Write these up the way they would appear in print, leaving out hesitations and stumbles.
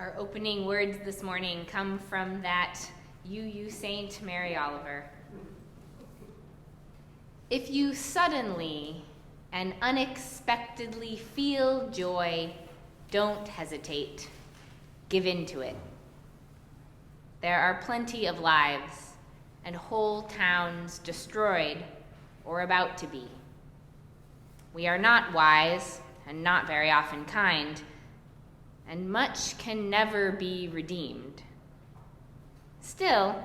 Our opening words this morning come from that You Saint Mary Oliver. If you suddenly and unexpectedly feel joy, don't hesitate. Give in to it. There are plenty of lives and whole towns destroyed or about to be. We are not wise and not very often kind, and much can never be redeemed. Still,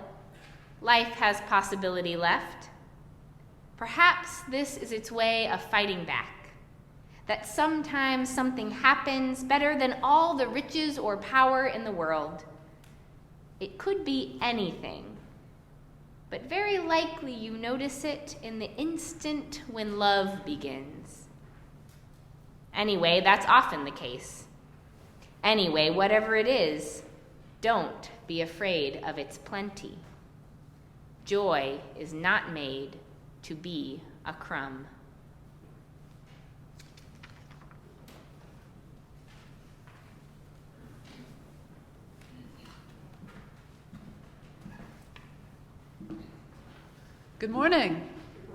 life has possibility left. Perhaps this is its way of fighting back, that sometimes something happens better than all the riches or power in the world. It could be anything, but very likely you notice it in the instant when love begins. Anyway, that's often the case. Anyway, whatever it is, don't be afraid of its plenty. Joy is not made to be a crumb. Good morning.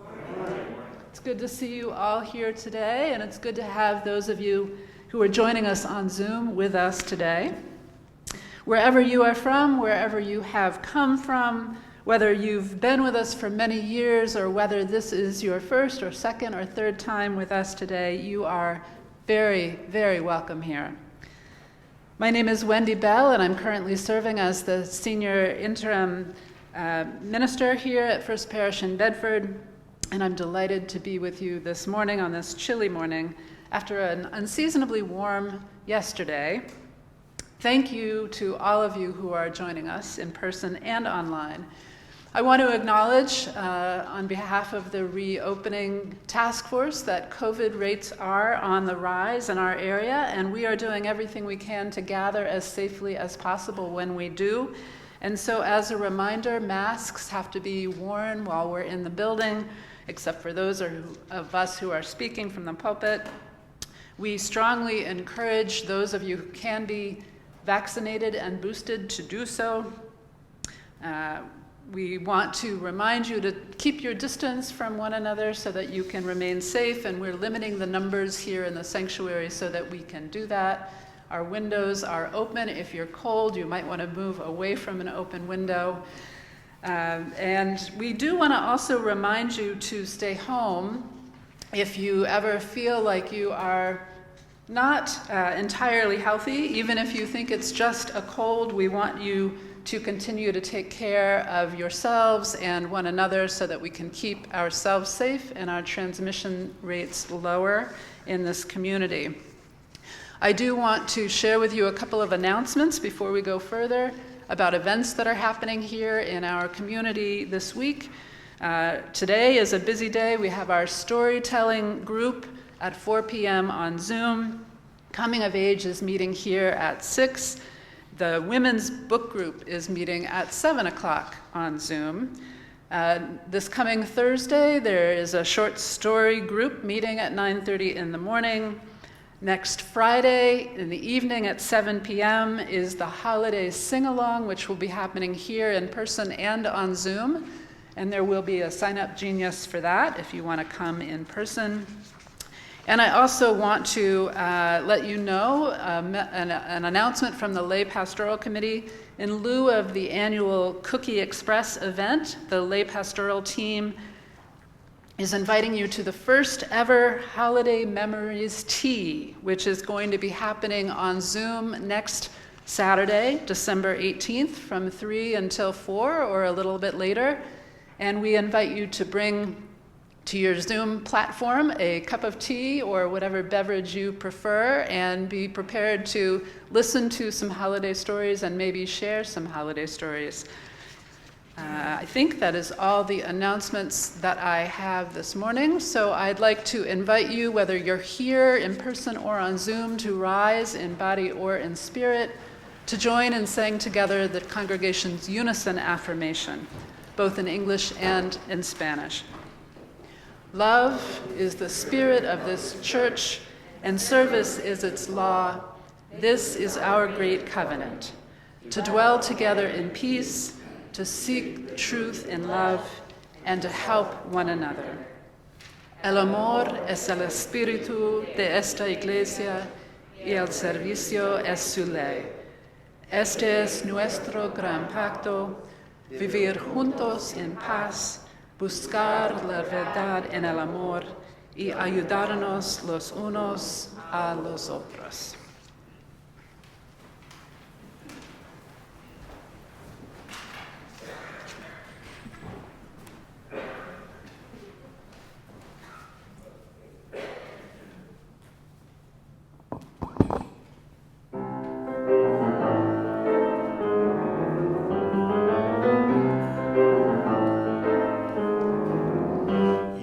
Good morning. It's good to see you all here today, and it's good to have those of you who are joining us on Zoom with us today. Wherever you are from, wherever you have come from, whether you've been with us for many years or whether this is your first or second or third time with us today, you are very, very welcome here. My name is Wendy Bell, and I'm currently serving as the senior interim minister here at First Parish in Bedford, and I'm delighted to be with you this morning on this chilly morning after an unseasonably warm yesterday. Thank you to all of you who are joining us in person and online. I want to acknowledge on behalf of the reopening task force that COVID rates are on the rise in our area, and we are doing everything we can to gather as safely as possible when we do. And so as a reminder, masks have to be worn while we're in the building, except for those of us who are speaking from the pulpit. We strongly encourage those of you who can be vaccinated and boosted to do so. We want to remind you to keep your distance from one another so that you can remain safe, and we're limiting the numbers here in the sanctuary so that we can do that. Our windows are open. If you're cold, you might want to move away from an open window. And we do want to also remind you to stay home if you ever feel like you are not entirely healthy. Even if you think it's just a cold, we want you to continue to take care of yourselves and one another so that we can keep ourselves safe and our transmission rates lower in this community. I do want to share with you a couple of announcements before we go further about events that are happening here in our community this week. Today is a busy day. We have our storytelling group at 4 p.m. on Zoom. Coming of Age is meeting here at 6. The women's book group is meeting at 7 o'clock on Zoom. This coming Thursday, there is a short story group meeting at 9:30 in the morning. Next Friday in the evening at 7 p.m. is the holiday sing-along, which will be happening here in person and on Zoom. And there will be a sign-up genius for that if you want to come in person. And I also want to let you know an announcement from the Lay Pastoral Committee. In lieu of the annual Cookie Express event, the Lay Pastoral team is inviting you to the first ever Holiday Memories Tea, which is going to be happening on Zoom next Saturday, December 18th, from 3 until 4 or a little bit later. And we invite you to bring to your Zoom platform a cup of tea or whatever beverage you prefer, and be prepared to listen to some holiday stories and maybe share some holiday stories. I think that is all the announcements that I have this morning. So I'd like to invite you, whether you're here in person or on Zoom, to rise in body or in spirit, to join in saying together the congregation's unison affirmation, both in English and in Spanish. Love is the spirit of this church, and service is its law. This is our great covenant, to dwell together in peace, to seek truth in love, and to help one another. El amor es el espíritu de esta iglesia y el servicio es su ley. Este es nuestro gran pacto, vivir juntos en paz, buscar la verdad en el amor y ayudarnos los unos a los otros.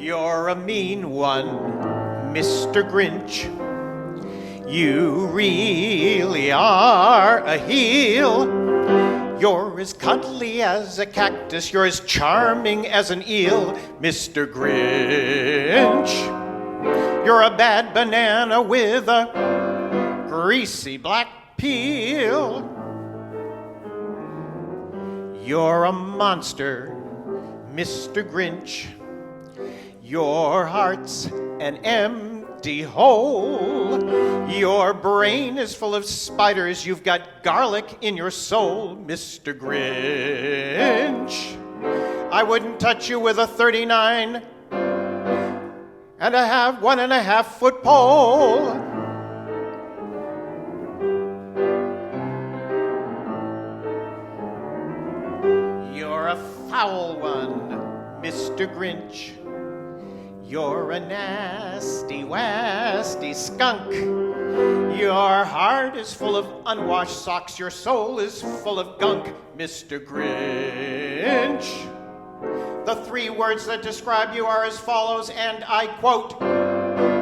You're a mean one, Mr. Grinch. You really are a heel. You're as cuddly as a cactus. You're as charming as an eel, Mr. Grinch. You're a bad banana with a greasy black peel. You're a monster, Mr. Grinch. Your heart's an empty hole. Your brain is full of spiders. You've got garlic in your soul, Mr. Grinch. I wouldn't touch you with a 39 and a half, 1.5 foot pole. You're a foul one, Mr. Grinch. You're a nasty, wasty skunk. Your heart is full of unwashed socks. Your soul is full of gunk, Mr. Grinch. The 3 words that describe you are as follows, and I quote,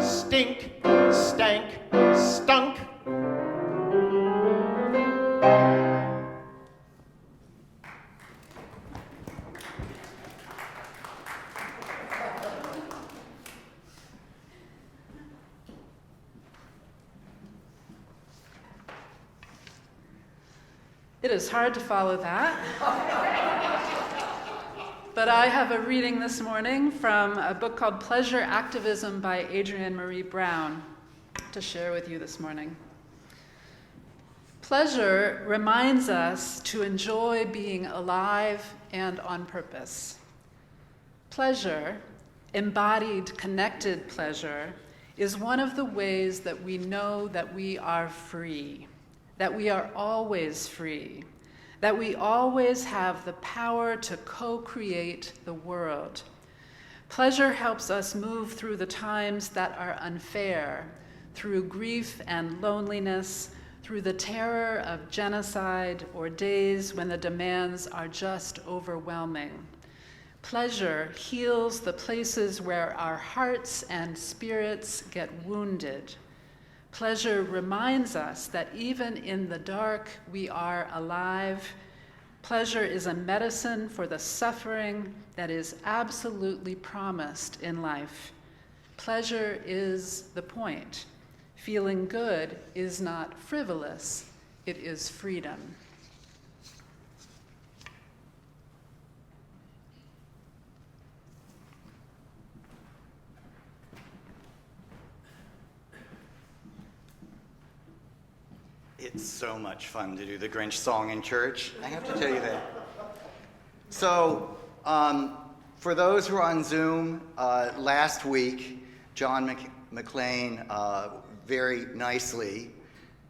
stink, stank, stunk. It is hard to follow that. But I have a reading this morning from a book called Pleasure Activism by Adrienne Marie Brown to share with you this morning. Pleasure reminds us to enjoy being alive and on purpose. Pleasure, embodied, connected pleasure, is one of the ways that we know that we are free, that we are always free, that we always have the power to co-create the world. Pleasure helps us move through the times that are unfair, through grief and loneliness, through the terror of genocide, or days when the demands are just overwhelming. Pleasure heals the places where our hearts and spirits get wounded. Pleasure reminds us that even in the dark, we are alive. Pleasure is a medicine for the suffering that is absolutely promised in life. Pleasure is the point. Feeling good is not frivolous, it is freedom. It's so much fun to do the Grinch song in church. I have to tell you that. So, for those who are on Zoom, last week, John McLean very nicely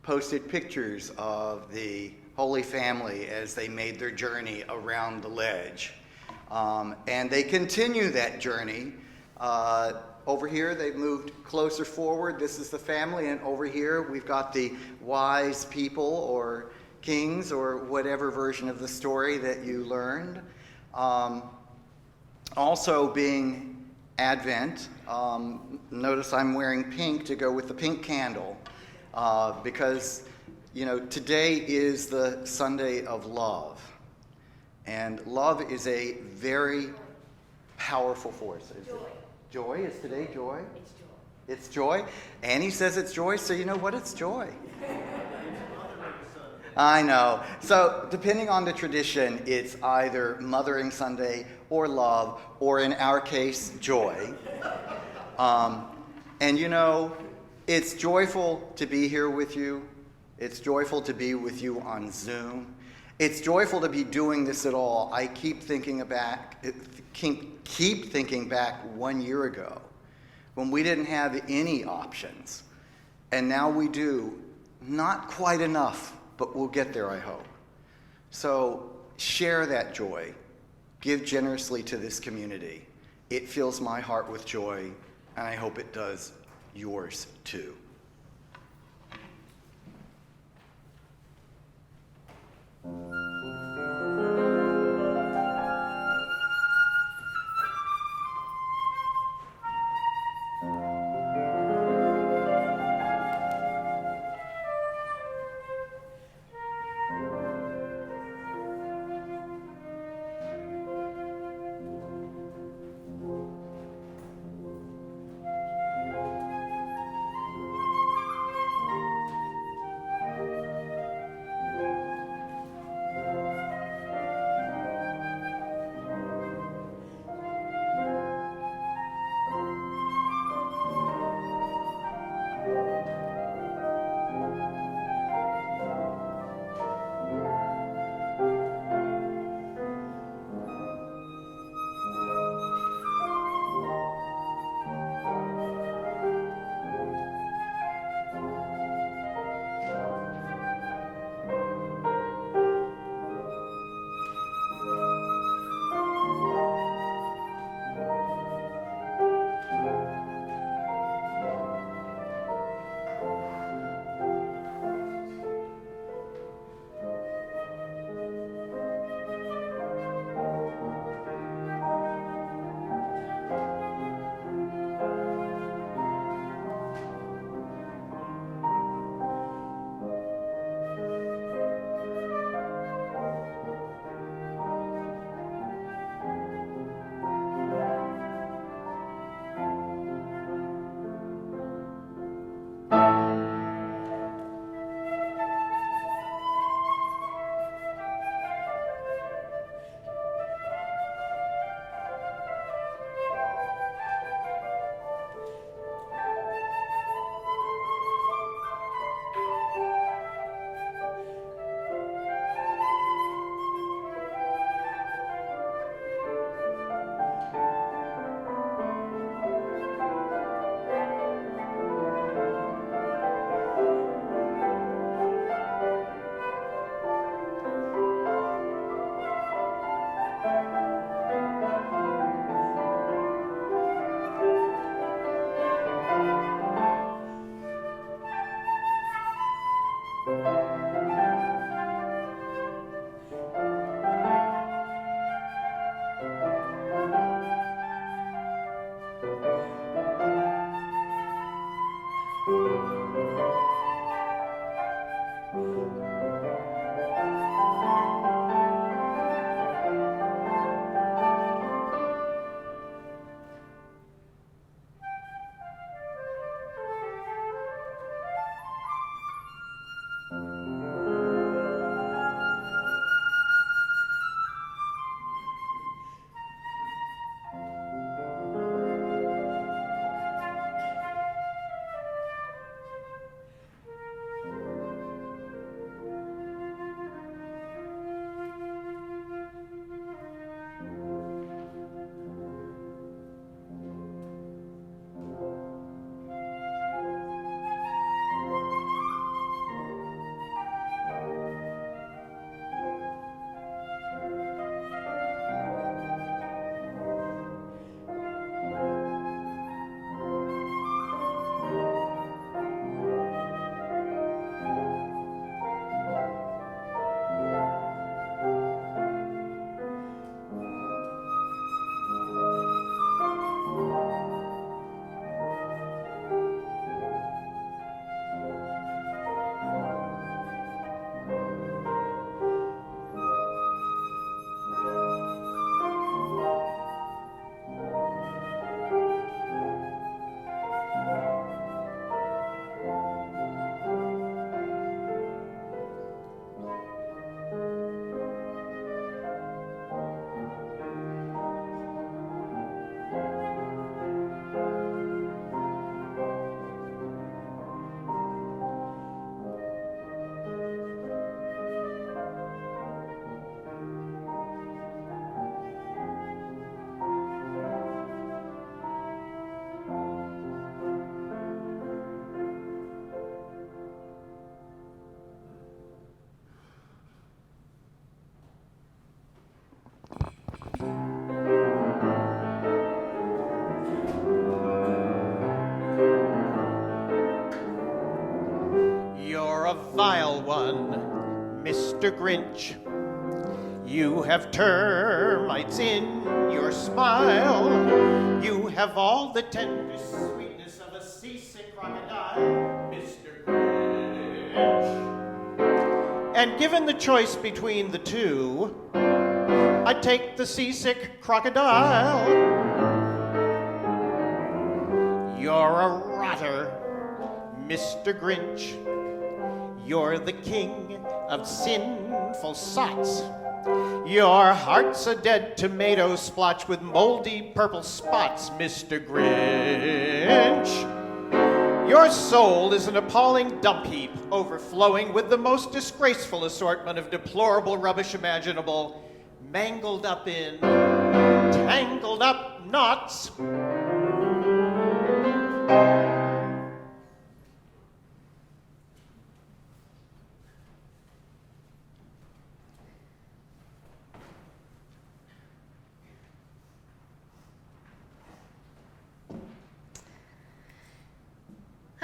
posted pictures of the Holy Family as they made their journey around the ledge. And they continue that journey. Over here, they've moved closer forward. This is the family, and over here, we've got the wise people or kings or whatever version of the story that you learned. Also being Advent, notice I'm wearing pink to go with the pink candle because, today is the Sunday of love. And love is a very powerful force. Joy? Is today joy? It's joy. It's joy. Annie says it's joy, so you know what? It's joy. I know. So, depending on the tradition, it's either Mothering Sunday or love, or in our case, joy. And you know, it's joyful to be here with you. It's joyful to be with you on Zoom. It's joyful to be doing this at all. I keep thinking back 1 year ago when we didn't have any options. And now we do. Not quite enough, but we'll get there, I hope. So share that joy. Give generously to this community. It fills my heart with joy, and I hope it does yours too. vile one, Mr. Grinch. You have termites in your smile. You have all the tender sweetness of a seasick crocodile, Mr. Grinch. And given the choice between the two, I'd take the seasick crocodile. You're a rotter, Mr. Grinch. You're the king of sinful sots. Your heart's a dead tomato splotch with moldy purple spots, Mr. Grinch. Your soul is an appalling dump heap, overflowing with the most disgraceful assortment of deplorable rubbish imaginable, mangled up in tangled up knots.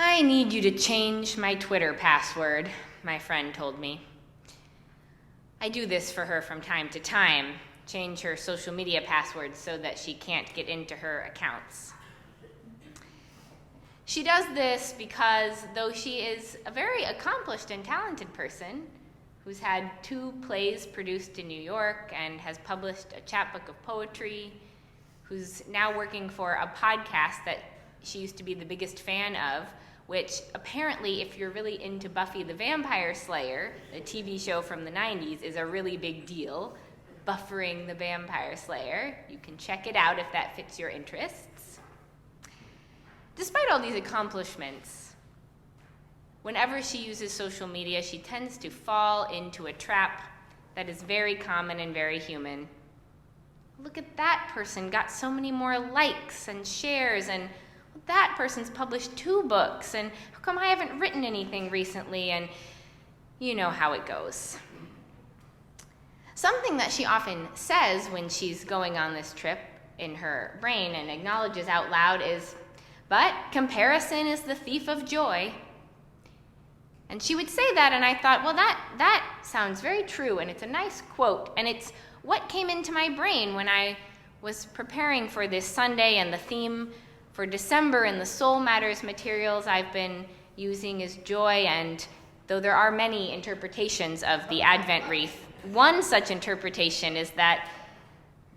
I need you to change my Twitter password, my friend told me. I do this for her from time to time, change her social media passwords so that she can't get into her accounts. She does this because though she is a very accomplished and talented person who's had 2 plays produced in New York and has published a chapbook of poetry, who's now working for a podcast that she used to be the biggest fan of, which apparently, if you're really into Buffy the Vampire Slayer, the TV show from the 90s, is a really big deal. Buffering the Vampire Slayer. You can check it out if that fits your interests. Despite all these accomplishments, whenever she uses social media, she tends to fall into a trap that is very common and very human. Look at that person, got so many more likes and shares, and that person's published 2 books, and how come I haven't written anything recently? And you know how it goes. Something that she often says when she's going on this trip in her brain and acknowledges out loud is, "But comparison is the thief of joy." And she would say that, and I thought, well, that sounds very true, and it's a nice quote, and it's what came into my brain when I was preparing for this Sunday, and the theme for December in the Soul Matters materials I've been using is joy, and though there are many interpretations of the Advent wreath, one such interpretation is that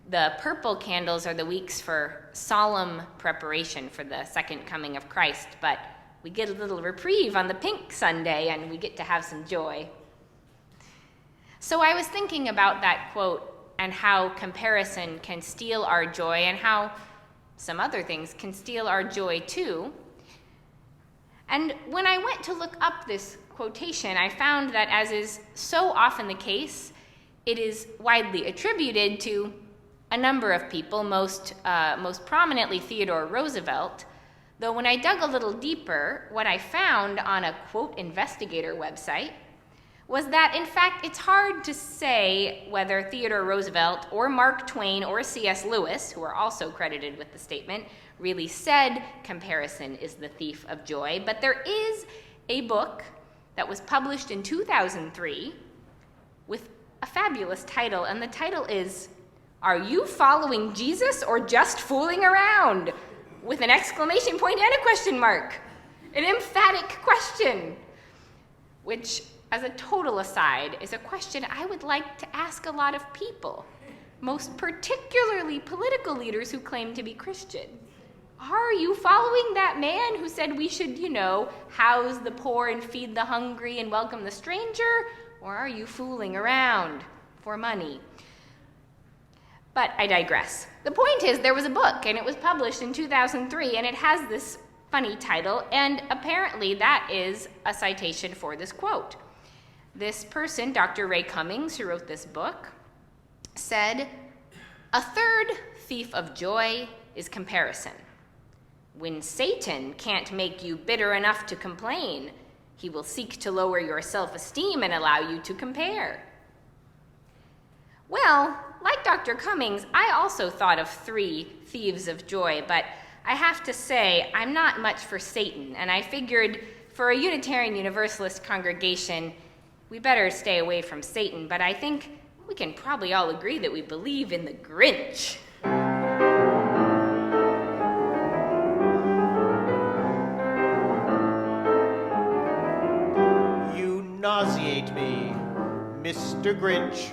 the purple candles are the weeks for solemn preparation for the second coming of Christ, but we get a little reprieve on the pink Sunday and we get to have some joy. So I was thinking about that quote and how comparison can steal our joy and how some other things can steal our joy too. And when I went to look up this quotation, I found that, as is so often the case, it is widely attributed to a number of people, most prominently Theodore Roosevelt, though when I dug a little deeper, what I found on a quote investigator website was that, in fact, it's hard to say whether Theodore Roosevelt or Mark Twain or C.S. Lewis, who are also credited with the statement, really said comparison is the thief of joy. But there is a book that was published in 2003 with a fabulous title, and the title is, "Are You Following Jesus or Just Fooling Around?" with an exclamation point and a question mark. An emphatic question, which, as a total aside, is a question I would like to ask a lot of people, most particularly political leaders who claim to be Christian. Are you following that man who said we should, house the poor and feed the hungry and welcome the stranger? Or are you fooling around for money? But I digress. The point is, there was a book, and it was published in 2003, and it has this funny title, and apparently that is a citation for this quote. This person, Dr. Ray Cummings, who wrote this book, said, "A third thief of joy is comparison. When Satan can't make you bitter enough to complain, he will seek to lower your self-esteem and allow you to compare." Well, like Dr. Cummings, I also thought of 3 thieves of joy, but I have to say I'm not much for Satan, and I figured for a Unitarian Universalist congregation, we better stay away from Satan, but I think we can probably all agree that we believe in the Grinch. You nauseate me, Mr. Grinch,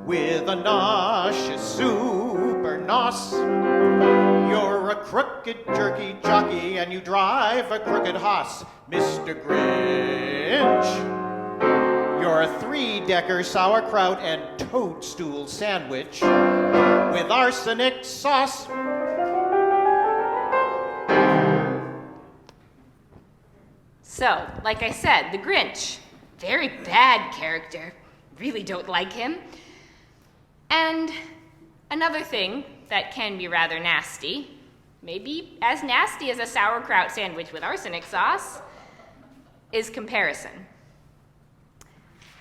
with a nauseous super nos. You're a crooked jerky jockey and you drive a crooked hoss, Mr. Grinch. You're a three-decker sauerkraut and toadstool sandwich with arsenic sauce. So, like I said, the Grinch, very bad character. Really don't like him. And another thing that can be rather nasty, maybe as nasty as a sauerkraut sandwich with arsenic sauce, is comparison.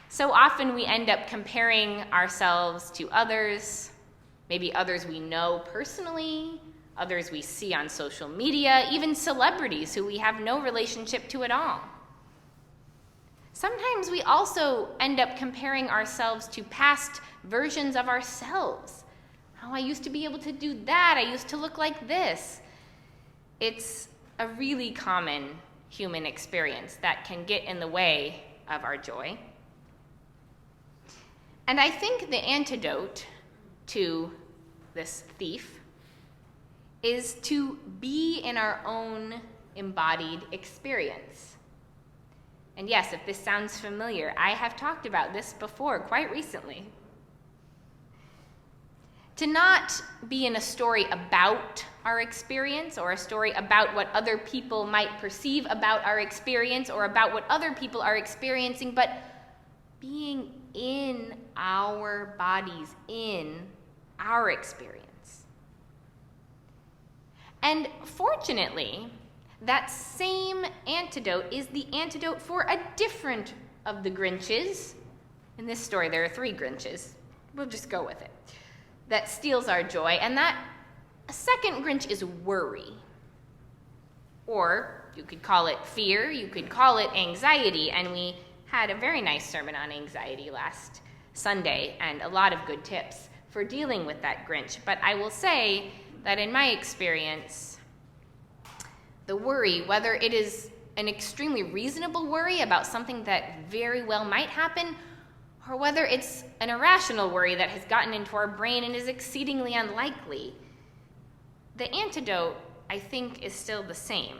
So often we end up comparing ourselves to others, maybe others we know personally, others we see on social media, even celebrities who we have no relationship to at all. Sometimes we also end up comparing ourselves to past versions of ourselves. Oh, I used to be able to do that. I used to look like this. It's a really common human experience that can get in the way of our joy. And I think the antidote to this thief is to be in our own embodied experience. And yes, if this sounds familiar, I have talked about this before quite recently. To not be in a story about our experience or a story about what other people might perceive about our experience or about what other people are experiencing, but being in our bodies, in our experience. And fortunately, that same antidote is the antidote for a different of the Grinches. In this story, there are 3 Grinches. We'll just go with it. That steals our joy, and that second Grinch is worry. Or you could call it fear, you could call it anxiety, and we had a very nice sermon on anxiety last Sunday, and a lot of good tips for dealing with that Grinch. But I will say that in my experience, the worry, whether it is an extremely reasonable worry about something that very well might happen, or whether it's an irrational worry that has gotten into our brain and is exceedingly unlikely, the antidote, I think, is still the same.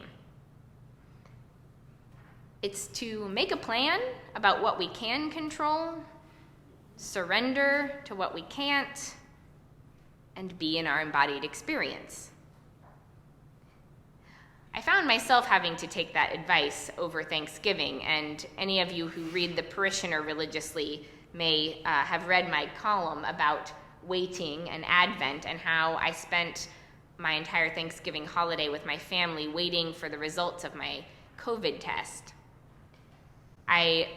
It's to make a plan about what we can control, surrender to what we can't, and be in our embodied experience. I found myself having to take that advice over Thanksgiving, and any of you who read The Parishioner religiously may have read my column about waiting and Advent and how I spent my entire Thanksgiving holiday with my family waiting for the results of my COVID test. I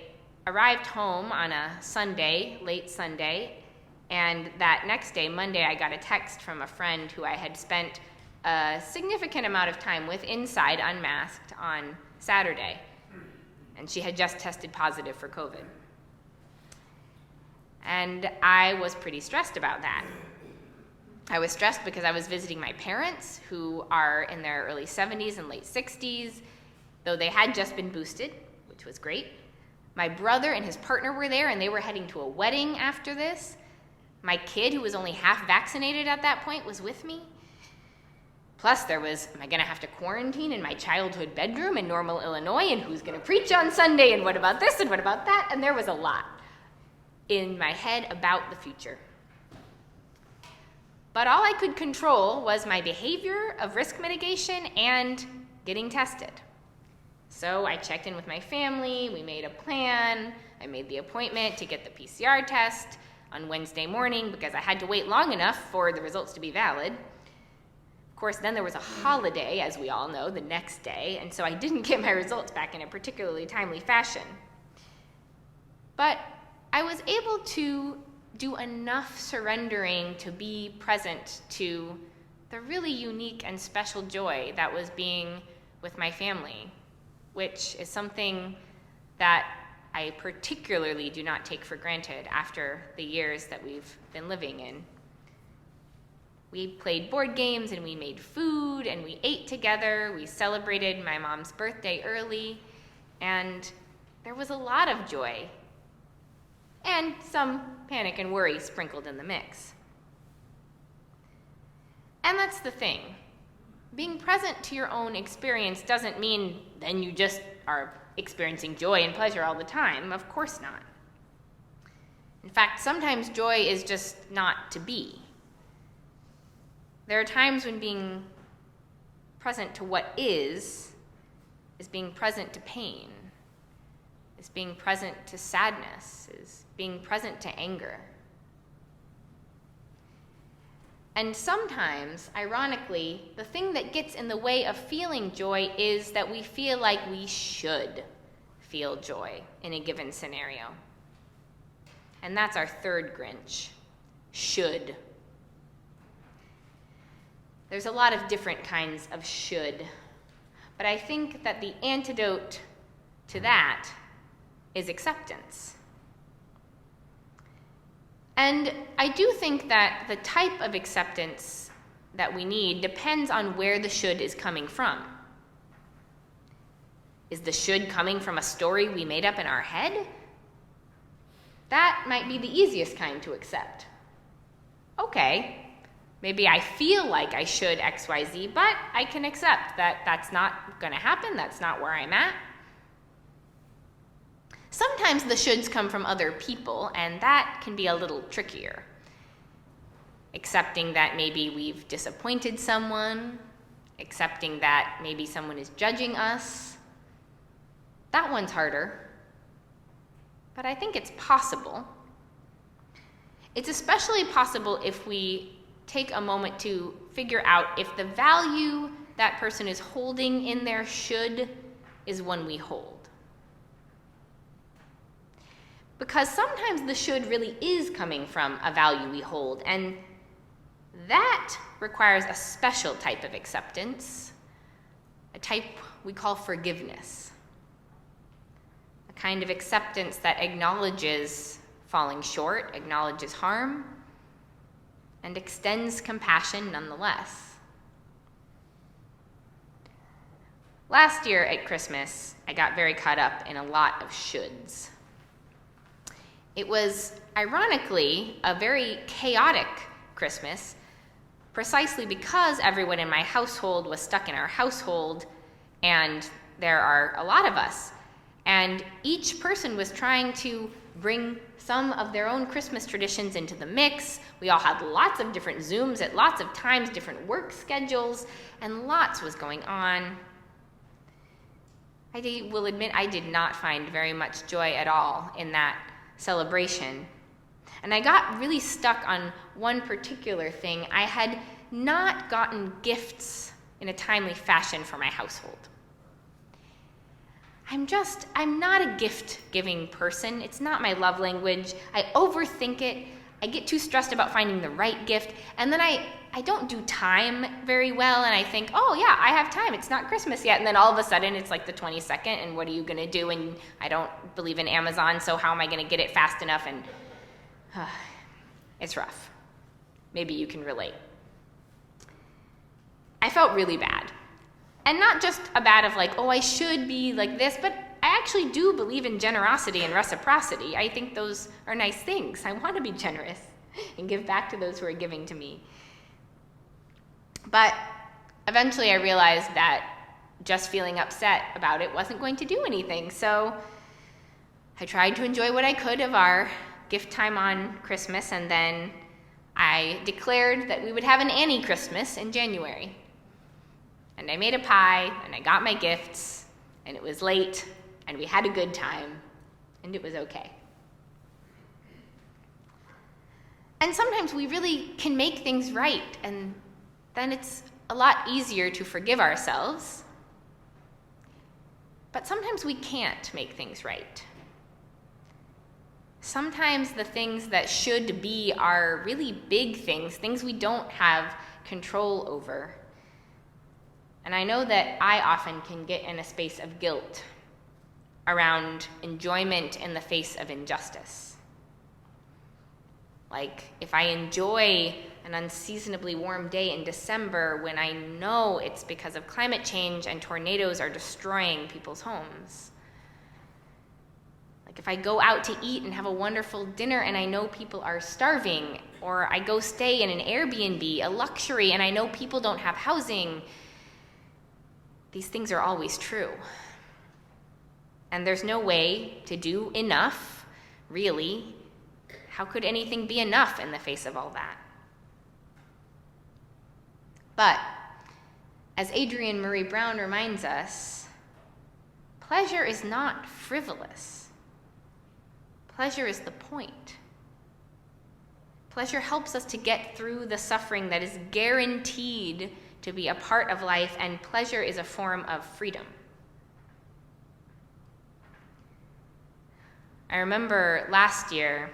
arrived home on a Sunday, late Sunday, and that next day, Monday, I got a text from a friend who I had spent a significant amount of time with inside, unmasked, on Saturday. And she had just tested positive for COVID. And I was pretty stressed about that. I was stressed because I was visiting my parents, who are in their early 70s and late 60s, though they had just been boosted, which was great. My brother and his partner were there, and they were heading to a wedding after this. My kid, who was only half vaccinated at that point, was with me. Plus, there was, am I going to have to quarantine in my childhood bedroom in Normal, Illinois, and who's going to preach on Sunday, and what about this, and what about that? And there was a lot in my head about the future. But all I could control was my behavior of risk mitigation and getting tested. So I checked in with my family, we made a plan, I made the appointment to get the PCR test on Wednesday morning because I had to wait long enough for the results to be valid. Of course, then there was a holiday, as we all know, the next day, and so I didn't get my results back in a particularly timely fashion. But I was able to do enough surrendering to be present to the really unique and special joy that was being with my family. which is something that I particularly do not take for granted after the years that we've been living in. We played board games and we made food and we ate together. We celebrated my mom's birthday early, and there was a lot of joy and some panic and worry sprinkled in the mix. And that's the thing. Being present to your own experience doesn't mean then you just are experiencing joy and pleasure all the time. Of course not. In fact, sometimes joy is just not to be. There are times when being present to what is being present to pain, is being present to sadness, is being present to anger. And sometimes, ironically, the thing that gets in the way of feeling joy is that we feel like we should feel joy in a given scenario. And that's our third Grinch, should. There's a lot of different kinds of should, but I think that the antidote to that is acceptance. And I do think that the type of acceptance that we need depends on where the should is coming from. Is the should coming from a story we made up in our head? That might be the easiest kind to accept. Okay, maybe I feel like I should XYZ, but I can accept that that's not going to happen, that's not where I'm at. Sometimes the shoulds come from other people, and that can be a little trickier. Accepting that maybe we've disappointed someone, accepting that maybe someone is judging us. That one's harder, but I think it's possible. It's especially possible if we take a moment to figure out if the value that person is holding in their should is one we hold. Because sometimes the should really is coming from a value we hold, and that requires a special type of acceptance, a type we call forgiveness, a kind of acceptance that acknowledges falling short, acknowledges harm, and extends compassion nonetheless. Last year at Christmas, I got very caught up in a lot of shoulds. It was, ironically, a very chaotic Christmas, precisely because everyone in my household was stuck in our household, and there are a lot of us. And each person was trying to bring some of their own Christmas traditions into the mix. We all had lots of different Zooms at lots of times, different work schedules, and lots was going on. I will admit I did not find very much joy at all in that celebration. And I got really stuck on one particular thing. I had not gotten gifts in a timely fashion for my household. I'm not a gift-giving person. It's not my love language. I overthink it. I get too stressed about finding the right gift. And then I don't do time very well, and I think, oh yeah, I have time. It's not Christmas yet. And then all of a sudden, it's like the 22nd, and what are you going to do? And I don't believe in Amazon, so how am I going to get it fast enough? And it's rough. Maybe you can relate. I felt really bad. And not just a bad of like, oh, I should be like this, but I actually do believe in generosity and reciprocity. I think those are nice things. I want to be generous and give back to those who are giving to me. But eventually I realized that just feeling upset about it wasn't going to do anything. So I tried to enjoy what I could of our gift time on Christmas, and then I declared that we would have an Annie Christmas in January. And I made a pie, and I got my gifts, and it was late, and we had a good time, and it was okay. And sometimes we really can make things right, and then it's a lot easier to forgive ourselves. But sometimes we can't make things right. Sometimes the things that should be are really big things we don't have control over. And I know that I often can get in a space of guilt around enjoyment in the face of injustice. Like, if I enjoy an unseasonably warm day in December when I know it's because of climate change and tornadoes are destroying people's homes. Like, if I go out to eat and have a wonderful dinner and I know people are starving, or I go stay in an Airbnb, a luxury, and I know people don't have housing, these things are always true. And there's no way to do enough, really. How could anything be enough in the face of all that? But, as Adrienne Marie Brown reminds us, pleasure is not frivolous. Pleasure is the point. Pleasure helps us to get through the suffering that is guaranteed to be a part of life, and pleasure is a form of freedom. I remember last year,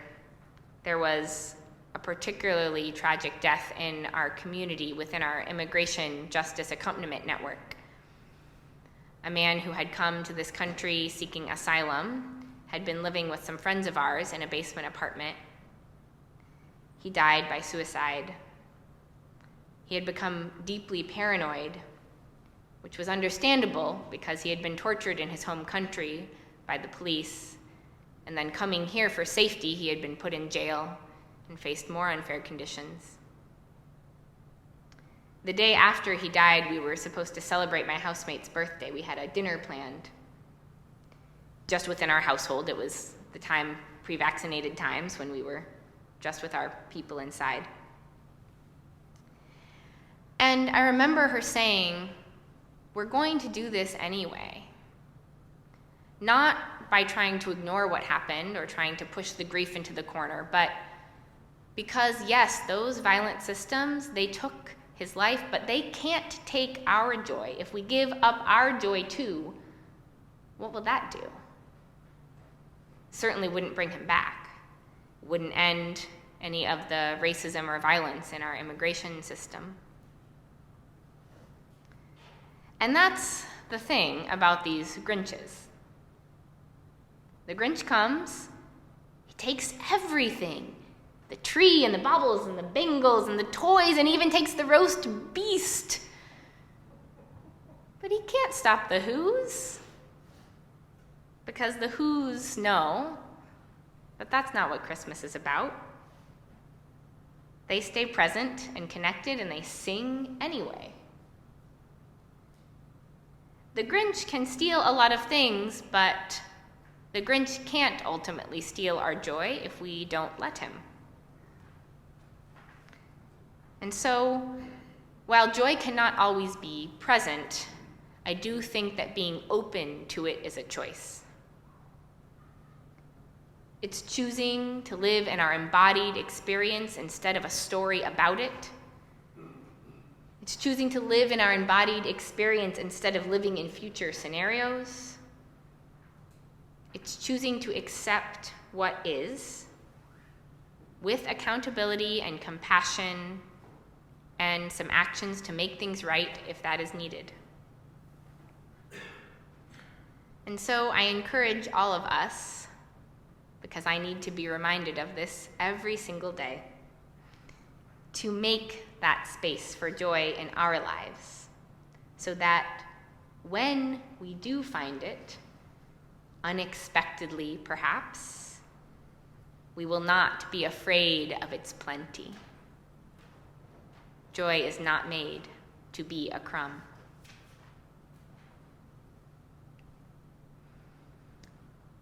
there was a particularly tragic death in our community within our immigration justice accompaniment network. A man who had come to this country seeking asylum had been living with some friends of ours in a basement apartment. He died by suicide. He had become deeply paranoid, which was understandable because he had been tortured in his home country by the police, and then coming here for safety, he had been put in jail and faced more unfair conditions. The day after he died, we were supposed to celebrate my housemate's birthday. We had a dinner planned just within our household. It was the time, pre-vaccinated times, when we were just with our people inside. And I remember her saying, "We're going to do this anyway." Not by trying to ignore what happened or trying to push the grief into the corner, but because, yes, those violent systems, they took his life, but they can't take our joy. If we give up our joy too, what will that do? Certainly wouldn't bring him back. Wouldn't end any of the racism or violence in our immigration system. And that's the thing about these Grinches. The Grinch comes, he takes everything, the tree and the baubles and the bangles and the toys, and even takes the roast beast. But he can't stop the Who's, because the Who's know that that's not what Christmas is about. They stay present and connected, and they sing anyway. The Grinch can steal a lot of things, but the Grinch can't ultimately steal our joy if we don't let him. And so, while joy cannot always be present, I do think that being open to it is a choice. It's choosing to live in our embodied experience instead of a story about it. It's choosing to live in our embodied experience instead of living in future scenarios. It's choosing to accept what is with accountability and compassion and some actions to make things right if that is needed. And so I encourage all of us, because I need to be reminded of this every single day, to make that space for joy in our lives so that when we do find it, unexpectedly perhaps, we will not be afraid of its plenty. Joy is not made to be a crumb.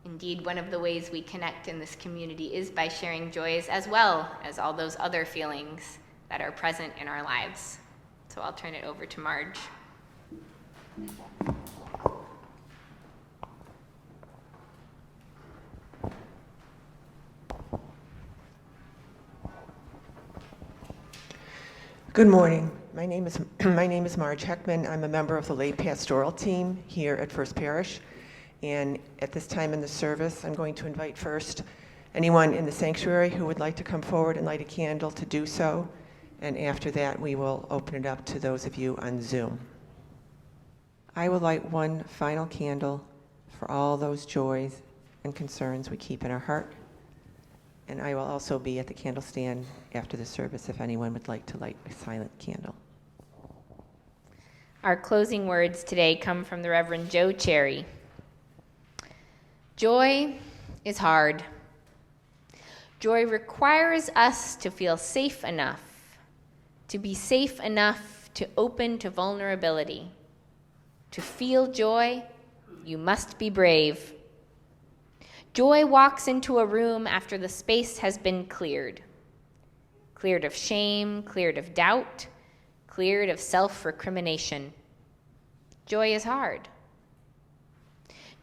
Indeed, one of the ways we connect in this community is by sharing joys as well as all those other feelings that are present in our lives. So I'll turn it over to Marge. Good morning. My name is Marge Heckman. I'm a member of the lay pastoral team here at First Parish. And at this time in the service, I'm going to invite first anyone in the sanctuary who would like to come forward and light a candle to do so. And after that, we will open it up to those of you on Zoom. I will light one final candle for all those joys and concerns we keep in our heart. And I will also be at the candle stand after the service if anyone would like to light a silent candle. Our closing words today come from the Reverend Joe Cherry. Joy is hard. Joy requires us to feel safe enough, to be safe enough to open to vulnerability. To feel joy, you must be brave. Joy walks into a room after the space has been cleared. Cleared of shame, cleared of doubt, cleared of self-recrimination. Joy is hard.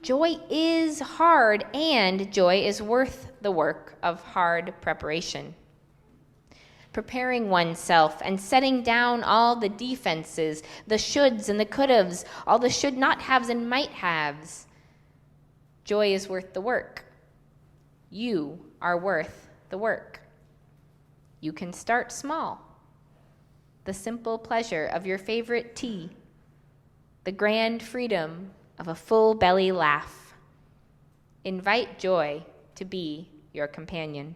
Joy is hard, and joy is worth the work of hard preparation. Preparing oneself and setting down all the defenses, the shoulds and the could'ves, all the should not haves and might haves. Joy is worth the work. You are worth the work. You can start small. The simple pleasure of your favorite tea, the grand freedom of a full belly laugh. Invite joy to be your companion.